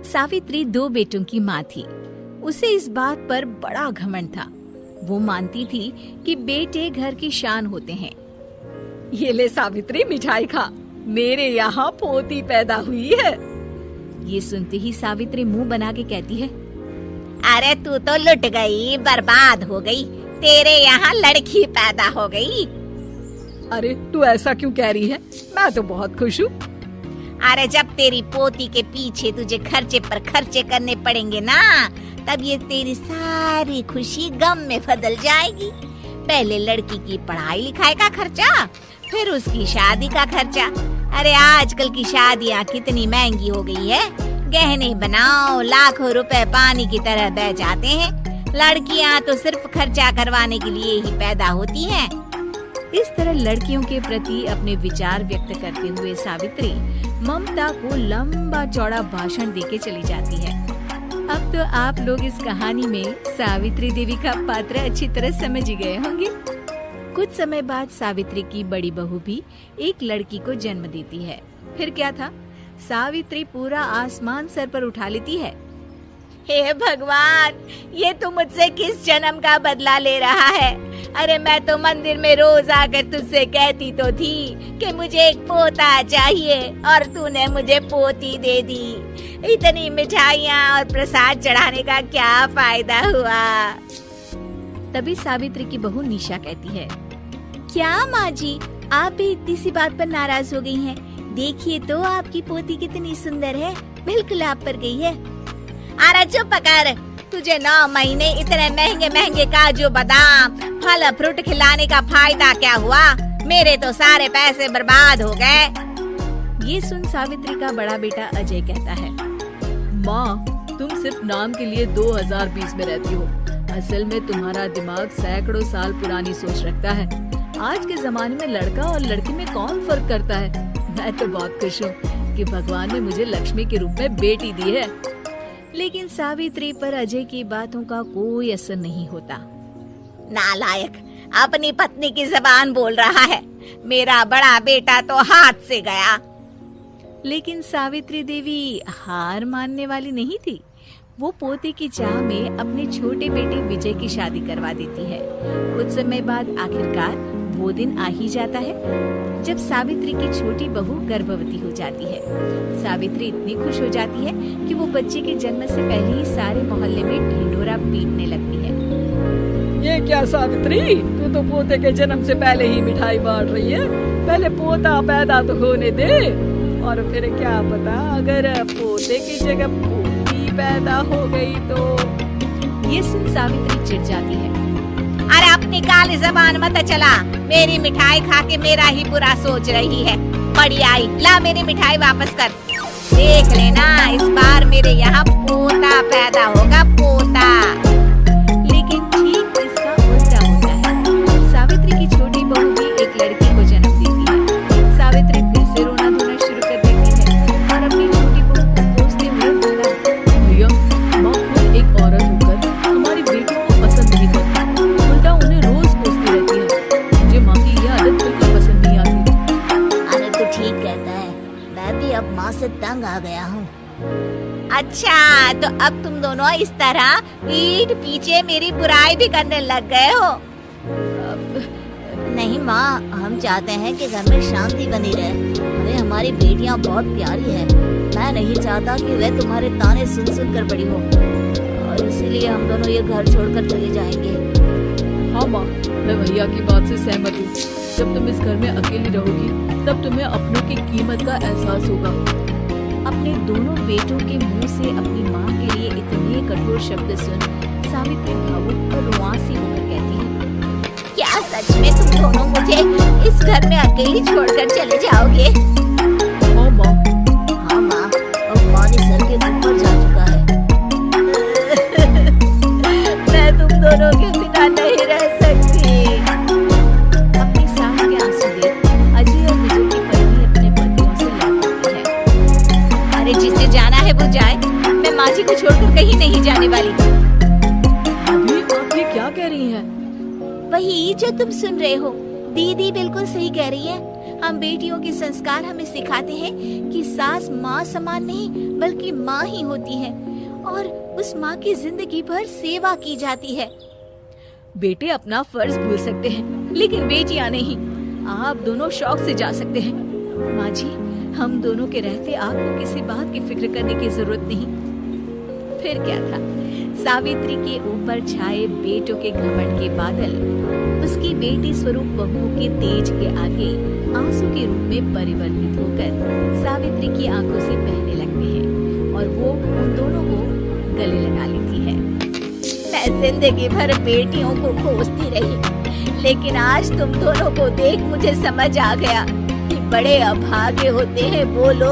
सावित्री 2 बेटों की माँ थी। उसे इस बात पर बड़ा घमंड था। वो मानती थी कि बेटे घर की शान होते हैं। ये ले सावित्री, मिठाई खा, मेरे यहाँ पोती पैदा हुई है। ये सुनते ही सावित्री मुंह बना के कहती है, अरे तू तो लुट गई, बर्बाद हो गई, तेरे यहाँ लड़की पैदा हो गई। अरे तू ऐसा क्यों कह रही है? मैं तो बहुत खुश हूँ। अरे जब तेरी पोती के पीछे तुझे खर्चे पर खर्चे करने पड़ेंगे ना, तब ये तेरी सारी खुशी गम में बदल जाएगी। पहले लड़की की पढ़ाई लिखाई का खर्चा, फिर उसकी शादी का खर्चा। अरे आजकल की शादियाँ कितनी महंगी हो गई है। गहने बनाओ, लाखों रुपए पानी की तरह बह जाते हैं। लड़कियाँ तो सिर्फ खर्चा करवाने के लिए ही पैदा होती हैं। इस तरह लड़कियों के प्रति अपने विचार व्यक्त करते हुए सावित्री ममता को लंबा चौड़ा भाषण देके चली जाती है। अब तो आप लोग इस कहानी में सावित्री देवी का पात्र अच्छी तरह समझ ही गए होंगे। कुछ समय बाद सावित्री की बड़ी बहू भी एक लड़की को जन्म देती है। फिर क्या था, सावित्री पूरा आसमान सर पर उठा लेती है। हे भगवान, ये तू मुझसे किस जन्म का बदला ले रहा है? अरे मैं तो मंदिर में रोज आकर तुझसे कहती तो थी कि मुझे एक पोता चाहिए, और तूने मुझे पोती दे दी। इतनी मिठाइयाँ और प्रसाद चढ़ाने का क्या फायदा हुआ? तभी सावित्री की बहू निशा कहती है, क्या माँ जी, आप भी इतनी सी बात पर नाराज हो गई हैं? देखिए तो आपकी पोती कितनी सुंदर है, बिल्कुल आप पर गई है। अरे चुप कर, तुझे 9 महीने इतने महंगे महंगे काजू बादाम फल फ्रूट खिलाने का फायदा क्या हुआ? मेरे तो सारे पैसे बर्बाद हो गए। ये सुन सावित्री का बड़ा बेटा अजय कहता है, माँ, तुम सिर्फ नाम के लिए 2020 में रहती हो। असल में तुम्हारा दिमाग सैकड़ों साल पुरानी सोच रखता है। आज के जमाने में लड़का और लड़की में कौन फर्क करता है? मैं तो बहुत खुश हूँ कि भगवान ने मुझे लक्ष्मी के रूप में बेटी दी है। लेकिन सावित्री पर अजय की बातों का कोई असर नहीं होता। नालायक, अपनी पत्नी की ज़बान बोल रहा है। मेरा बड़ा बेटा तो हाथ से गया। लेकिन सावित्री देवी हार मानने वाली नहीं थी। वो पोते की चाह में अपने छोटे बेटे विजय की शादी करवा देती है। कुछ समय बाद आखिरकार वो दिन आ ही जाता है जब सावित्री की छोटी बहू गर्भवती हो जाती है। सावित्री इतनी खुश हो जाती है कि वो बच्चे के जन्म से पहले ही सारे मोहल्ले में ढिंढोरा पीटने लगती है। ये क्या सावित्री, तू तो पोते के जन्म से पहले ही मिठाई बांट रही है। पहले पोता पैदा तो होने दे, और फिर क्या पता अगर पोते की जगह पोती पैदा हो गई तो। ये सुन सावित्री चिढ़ जाती है। अरे अपनी काली ज़बान मत चला। मेरी मिठाई खा के मेरा ही बुरा सोच रही है। बड़ी आई, ला मेरी मिठाई वापस कर। देख लेना, इस बार मेरे यहाँ पोता पैदा होगा, पोता। लेकिन ठीक इसका उल्टा होता है। सावित्री की छोटी बहू भी एक लड़की को जन्म देती है। सावित्री फिर से रोना धोना शुरू कर देती है और अपनी छोटी बहू को कोसते हुए बोला, भैया, माँ खुद एक औरत होकर हमारी बेटियों को पसंद नहीं करती, उल्टा उन्हें रोज कोसती रहती है। मुझे माँ की यह आदत बिल्कुल पसंद नहीं आती। अरे तू ठीक कहता है, मैं भी अब माँ से तंग आ गया हूँ। अच्छा, तो अब तुम दोनों इस तरह पीठ पीछे मेरी बुराई भी करने लग गए हो। नहीं माँ, हम चाहते हैं कि घर में शांति बनी रहे। हमें हमारी बेटियाँ बहुत प्यारी है। मैं नहीं चाहता कि वे तुम्हारे ताने सुन सुन कर बड़ी हो, और इसीलिए हम दोनों ये घर छोड़कर चले जाएंगे। हाँ माँ, मैं भैया की बात से सहमत हूँ। जब तुम इस घर में अकेली रहोगी, तब तुम्हें अपनों की कीमत का एहसास होगा। अपने दोनों बेटों के मुंह से अपनी माँ के लिए इतने कठोर शब्द सुन सावित्री भावुक और रुआंसी होकर कहती है, क्या सच में तुम दोनों मुझे इस घर में अकेली छोड़कर चले जाओगे? हाँ माँ। हाँ माँ, अब पानी सर के ऊपर जा चुका है। मैं तुम दोनों के बिना नहीं रह सकती। अपनी सास के आंसू देख अजय और विजय की पत्नी अपने पतियों से लड़ती है। अरे जिसे जाना है वो जाए, मैं माँ जी को छोड़कर कहीं नहीं जाने वाली। अभी आप ये क्या कह रही हैं? वही जो तुम सुन रहे हो, दीदी बिल्कुल सही कह रही है। हम बेटियों के संस्कार हमें सिखाते हैं कि सास माँ समान नहीं बल्कि माँ ही होती है और उस माँ की जिंदगी भर सेवा की जाती है। बेटे अपना फर्ज भूल सकते हैं, लेकिन बेटियां नहीं। आप दोनों शौक से जा सकते हैं। माँ जी, हम दोनों के रहते आपको किसी बात की फिक्र करने की जरूरत नहीं। फिर क्या था, सावित्री के ऊपर छाए बेटों के घमंड के बादल उसकी बेटी स्वरूप बहुओं के तेज के आगे आंसू के रूप में परिवर्तित होकर सावित्री की आंखों से बहने लगते हैं और वो उन दोनों को गले लगा लेती है। मैं जिंदगी भर बेटियों को खोजती रही, लेकिन आज तुम दोनों को देख मुझे समझ आ गया कि बड़े अभागे होते हैं वो लोग